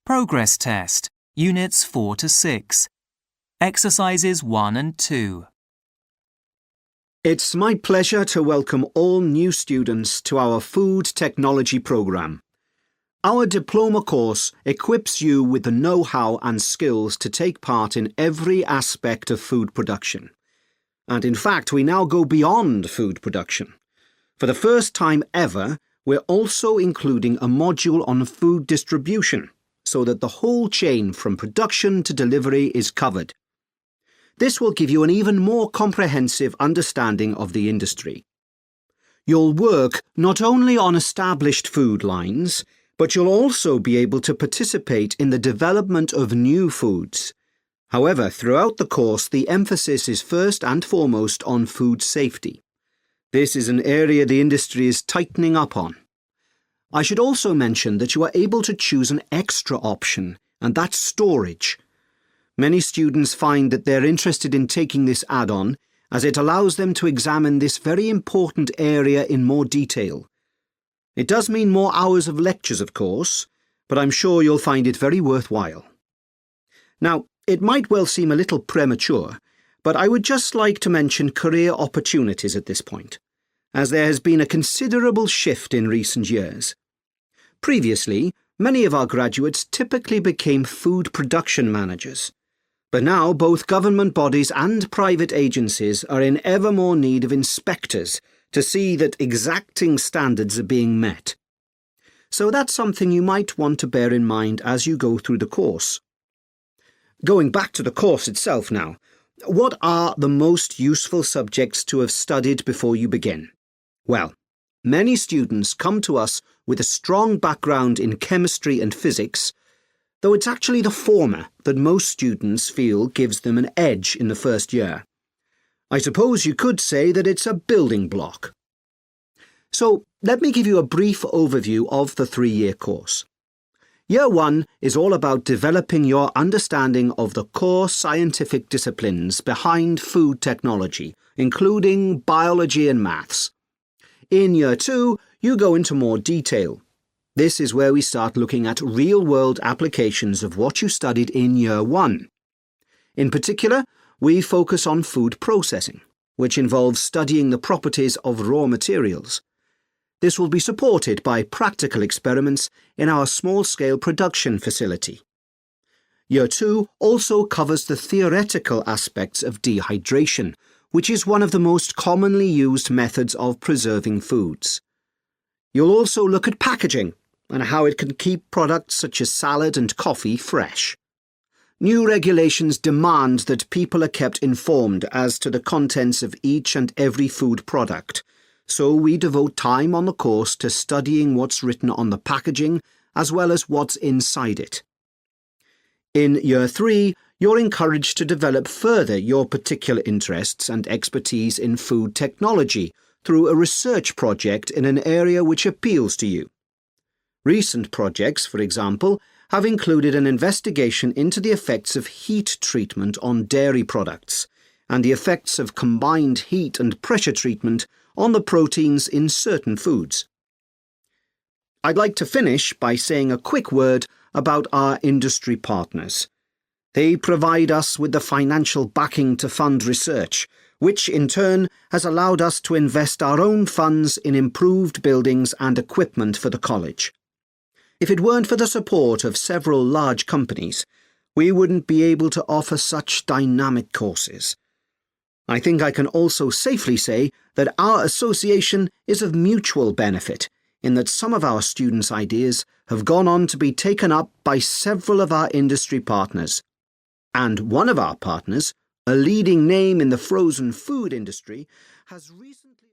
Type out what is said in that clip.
Progress Test, Units 4 to 6. Exercises 1 and 2. It's my pleasure to welcome all new students to our Food Technology program. Our diploma course equips you with the know-how and skills to take part in every aspect of food production. And in fact, we now go beyond food production. For the first time ever, we're also including a module on food distribution, so that the whole chain from production to delivery is covered. This will give you an even more comprehensive understanding of the industry. You'll work not only on established food lines, but you'll also be able to participate in the development of new foods. However, throughout the course, the emphasis is first and foremost on food safety. This is an area the industry is tightening up on. I should also mention that you are able to choose an extra option, and that's storage. Many students find that they're interested in taking this add-on, as it allows them to examine this very important area in more detail. It does mean more hours of lectures, of course, but I'm sure you'll find it very worthwhile. Now, it might well seem a little premature, but I would just like to mention career opportunities at this point, as there has been a considerable shift in recent years. Previously, many of our graduates typically became food production managers. But now both government bodies and private agencies are in ever more need of inspectors to see that exacting standards are being met. So that's something you might want to bear in mind as you go through the course. Going back to the course itself now, what are the most useful subjects to have studied before you begin? Well, many students come to us with a strong background in chemistry and physics, though it's actually the former that most students feel gives them an edge in the first year. I suppose you could say that it's a building block. So let me give you a brief overview of the 3-year course. Year 1 is all about developing your understanding of the core scientific disciplines behind food technology, including biology and maths. In Year 2, you go into more detail. This is where we start looking at real-world applications of what you studied in Year 1. In particular, we focus on food processing, which involves studying the properties of raw materials. This will be supported by practical experiments in our small-scale production facility. Year 2 also covers the theoretical aspects of dehydration, which is one of the most commonly used methods of preserving foods. You'll also look at packaging and how it can keep products such as salad and coffee fresh. New regulations demand that people are kept informed as to the contents of each and every food product, so we devote time on the course to studying what's written on the packaging as well as what's inside it. In Year 3, you're encouraged to develop further your particular interests and expertise in food technology through a research project in an area which appeals to you. Recent projects, for example, have included an investigation into the effects of heat treatment on dairy products and the effects of combined heat and pressure treatment on the proteins in certain foods. I'd like to finish by saying a quick word about our industry partners. They provide us with the financial backing to fund research, which in turn has allowed us to invest our own funds in improved buildings and equipment for the college. If it weren't for the support of several large companies, we wouldn't be able to offer such dynamic courses. I think I can also safely say that our association is of mutual benefit, in that some of our students' ideas have gone on to be taken up by several of our industry partners. And one of our partners, a leading name in the frozen food industry, has recently